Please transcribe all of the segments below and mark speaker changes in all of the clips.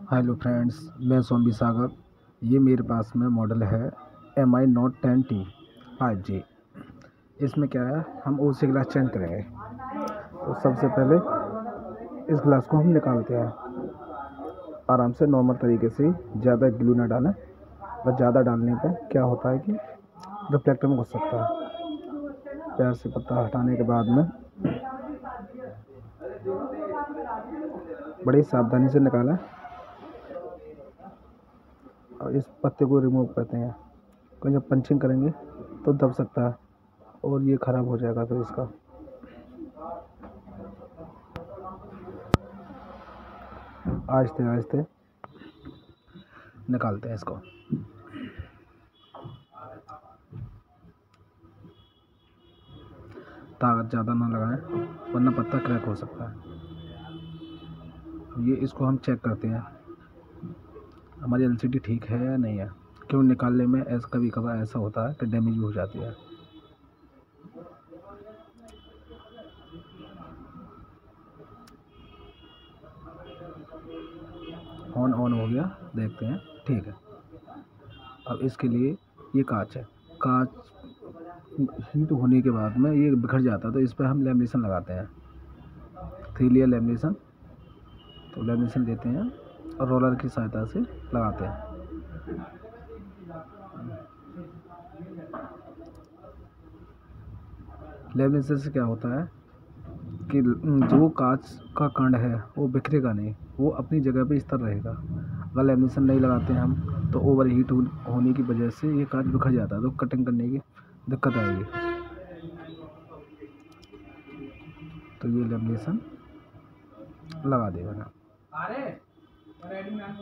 Speaker 1: Hello friends, मैं सोम्बी सागर। ये मेरे पास में मॉडल है MI Note 10T 5G। इसमें क्या है, हम OC ग्लास चेंज करेंगे। तो सबसे पहले इस ग्लास को हम निकालते हैं आराम से, नॉर्मल तरीके से। ज़्यादा ग्लू ना डालें, बस ज़्यादा डालने पर क्या होता है कि रिफ्लेक्टर में घुस सकता है। पैर से पत्ता हटाने के बाद में बड़ी सावधानी से निकालें और इस पत्ते को रिमूव करते हैं, क्योंकि जब पंचिंग करेंगे तो दब सकता है और ये ख़राब हो जाएगा। फिर इसका आहिस्ते आहिस्ते निकालते हैं इसको। ताकत ज़्यादा ना लगाएं, वरना पत्ता क्रैक हो सकता है। ये इसको हम चेक करते हैं हमारी LCD ठीक है या नहीं है। क्यों निकालने में ऐसा कभी कभार ऐसा होता है कि डैमेज हो जाती है। ऑन हो गया, देखते हैं, ठीक है। अब इसके लिए ये कांच है, कांच हीट होने के बाद में ये बिखर जाता है, तो इस पर हम लेमिनेशन लगाते हैं, 3 लेयर लेमिनेशन। तो लेमिनेशन लेते हैं और रोलर की सहायता से लगाते हैं। लेमिनेशन से क्या होता है कि जो कांच का कण है वो बिखरेगा नहीं, वो अपनी जगह पे स्थिर रहेगा। अगर लेमिनेशन नहीं लगाते हैं हम तो ओवर हीट होने की वजह से ये कांच बिखर जाता है, तो कटिंग करने की दिक्कत आएगी। तो ये लेमिनेशन लगा देगा ना।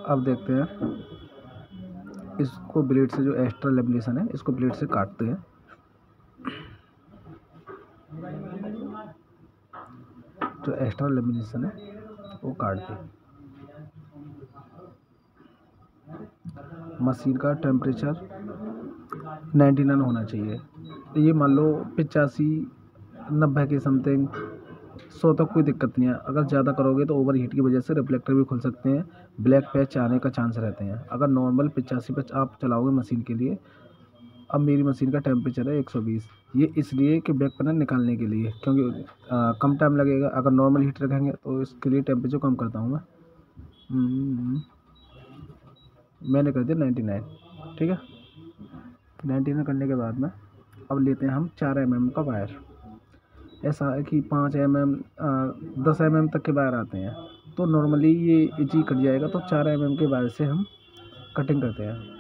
Speaker 1: अब देखते हैं इसको ब्लेड से, जो एक्स्ट्रा लेमिनेशन है इसको ब्लेड से काटते हैं। जो एक्स्ट्रा लेमिनेशन है वो काट दें। मशीन का टेम्परेचर 99 होना चाहिए। ये मान लो 85-90 के समथिंग, 100 तक कोई दिक्कत नहीं है। अगर ज़्यादा करोगे तो ओवर हीट की वजह से रिफ्लेक्टर भी खुल सकते हैं, ब्लैक पैच आने का चांस रहते हैं। अगर नॉर्मल 85 पे आप चलाओगे मशीन के लिए। अब मेरी मशीन का टेम्परेचर है 120। ये इसलिए कि बैक पैनल निकालने के लिए, क्योंकि कम टाइम लगेगा। अगर नॉर्मल हीट रखेंगे तो इसके लिए टेम्परेचर कम करता हूँ मैं। मैंने कर दिया 99, ठीक है। 99 करने के बाद में अब लेते हैं हम 4 mm का वायर। ऐसा है कि 5 mm 10 mm तक के वायर आते हैं, तो नॉर्मली ये इजी कट जाएगा। तो 4 mm के वायर से हम कटिंग करते हैं।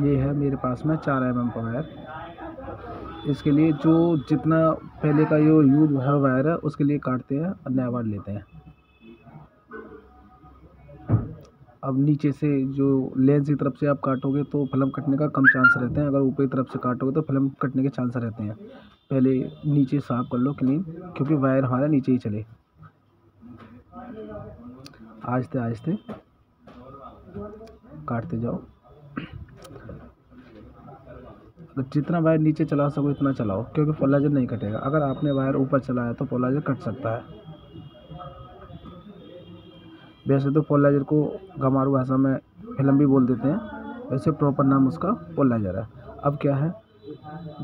Speaker 1: ये है मेरे पास में 4 mm का वायर। इसके लिए जो जितना पहले का जो यूज है वायर है उसके लिए काटते हैं और नया वायर लेते हैं। अब नीचे से जो लेंस की तरफ से आप काटोगे तो फिल्म कटने का कम चांस रहते हैं। अगर ऊपर की तरफ से काटोगे तो फिल्म कटने के चांस रहते हैं। पहले नीचे साफ कर लो क्लीन, क्योंकि वायर हमारा नीचे ही चले। आहिस्ते आहिस्ते काटते जाओ। जितना वायर नीचे चला सको इतना चलाओ, क्योंकि पोलाइजर नहीं कटेगा। अगर आपने वायर ऊपर चलाया तो पोलाइजर कट सकता है। वैसे तो पोलाइजर को गमारू भाषा में फिल्म भी बोल देते हैं, वैसे प्रॉपर नाम उसका पोलाइजर है। अब क्या है,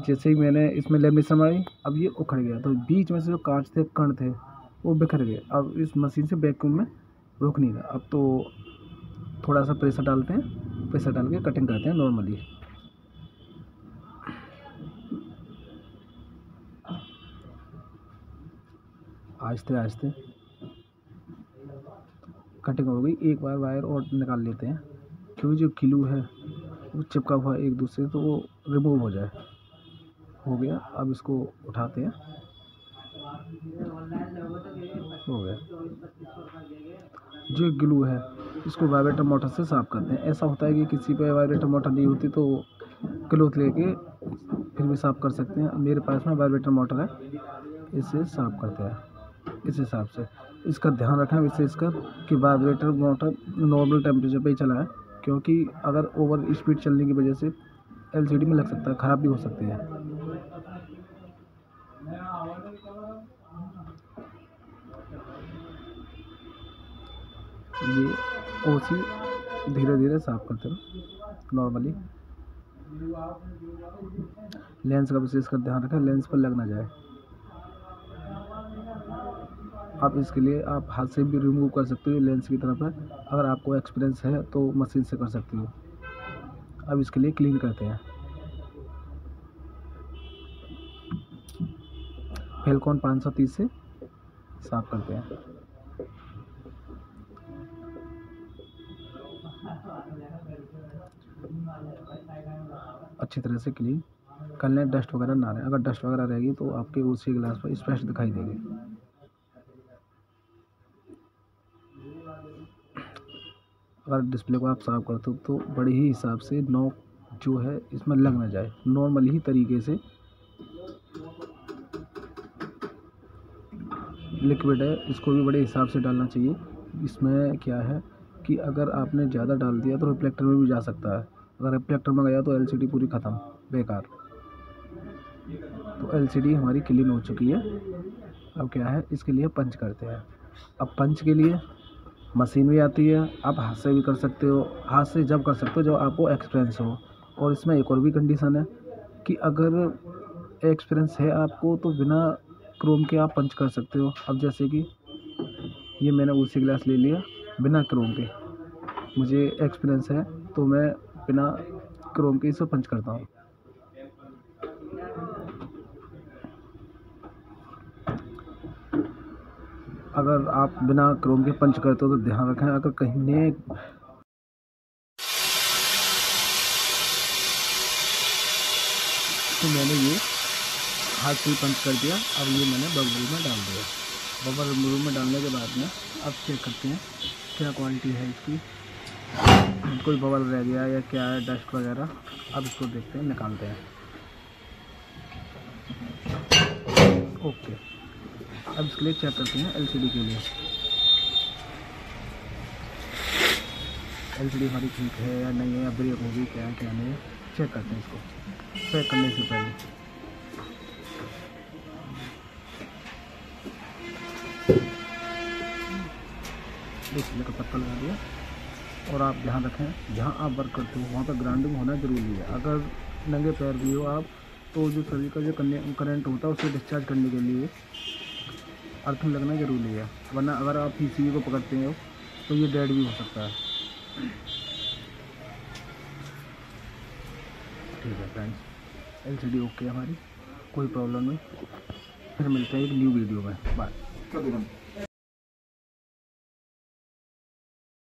Speaker 1: जैसे ही मैंने इसमें लेमिनेशन मारी, अब ये उखड़ गया, तो बीच में से जो कांच थे, कण थे, वो बिखर गए। अब इस मशीन से वैक्यूम में रुक नहीं रहा। अब तो थोड़ा सा प्रेशर डालते हैं, प्रेशर डाल के कटिंग करते हैं नॉर्मली। आहिस्ते आहिस्ते कटिंग हो गई। एक बार वायर और निकाल लेते हैं, क्योंकि जो ग्लू है वो चिपका हुआ है एक दूसरे से, तो वो रिमूव हो जाए। हो गया। अब इसको उठाते हैं, हो गया। जो ग्लू है इसको वाइब्रेटर मोटर से साफ़ करते हैं। ऐसा होता है कि किसी पे वाइब्रेटर मोटर नहीं होती तो क्लॉथ लेके फिर भी साफ़ कर सकते हैं। मेरे पास में वाइब्रेटर मोटर है, इससे साफ़ करते हैं इस हिसाब से। इसका ध्यान रखें विशेषकर कि वाइब्रेटर मोटर नॉर्मल टेम्परेचर पे ही चलाएं, क्योंकि अगर ओवर स्पीड चलने की वजह से LCD में लग सकता है, ख़राब भी हो सकती है। ये ओसी धीरे धीरे साफ करते रहो नॉर्मली। लेंस का विशेष कर ध्यान रखें, लेंस पर लग ना जाए। आप इसके लिए आप हाथ से भी रिमूव कर सकते हो लेंस की तरफ है। अगर आपको एक्सपीरियंस है तो मशीन से कर सकती हो। अब इसके लिए क्लीन करते हैं। फेलकॉन 530 से साफ करते हैं। अच्छी तरह से क्लीन कर लें, डस्ट वगैरह ना रहे। अगर डस्ट वगैरह रहेगी तो आपके उसी ग्लास पर स्पष्ट दिखाई देगी। अगर डिस्प्ले को आप साफ करते हो तो बड़े ही हिसाब से नॉक जो है इसमें लग ना जाए। नॉर्मल ही तरीके से लिक्विड है, इसको भी बड़े हिसाब से डालना चाहिए। इसमें क्या है कि अगर आपने ज़्यादा डाल दिया तो रिफ्लेक्टर में भी जा सकता है। अगर रिफ्लेक्टर में गया तो एलसीडी पूरी ख़त्म, बेकार। तो एलसीडी हमारी क्लीन हो चुकी है। अब क्या है, इसके लिए पंच करते हैं। अब पंच के लिए मशीन भी आती है, आप हाथ से भी कर सकते हो। हाथ से जब कर सकते हो जब आपको एक्सपीरियंस हो। और इसमें एक और भी कंडीशन है कि अगर एक्सपीरियंस है आपको तो बिना क्रोम के आप पंच कर सकते हो। अब जैसे कि ये मैंने उसी ग्लास ले लिया बिना क्रोम के, मुझे एक्सपीरियंस है तो मैं बिना क्रोम के इसे पंच करता हूँ। अगर आप बिना क्रोम के पंच करते हो तो ध्यान रखें, अगर कहीं ने तो मैंने ये हाथ से ही पंच कर दिया। अब ये मैंने बबल में डाल दिया। बबल में डालने के बाद में अब चेक करते हैं क्या क्वालिटी है इसकी, कोई बबल रह गया या क्या है, डस्ट वगैरह। अब इसको देखते हैं, निकालते हैं। ओके, अब इसके लिए चेक करते हैं एलसीडी के लिए। एलसीडी हमारी ठीक है या नहीं है, या ब्रेक होगी क्या है क्या नहीं है, चेक करते हैं इसको चेक करने से पहले। डिस्प्ले का पत्ता लगा दिया। और आप ध्यान रखें जहाँ आप वर्क करते हो वहाँ पर ग्राउंडिंग होना ज़रूरी है। अगर नंगे पैर भी हो आप तो जो शरीर का जो करंट होता है उसे डिस्चार्ज करने के लिए अर्थिंग लगना ज़रूरी है। वरना अगर आप पीसीबी को पकड़ते हो तो ये डेड भी हो सकता है। ठीक है फ्रेंड्स, एलसीडी ओके हमारी, कोई प्रॉब्लम नहीं। फिर मिलते हैं एक न्यू वीडियो में। बाय।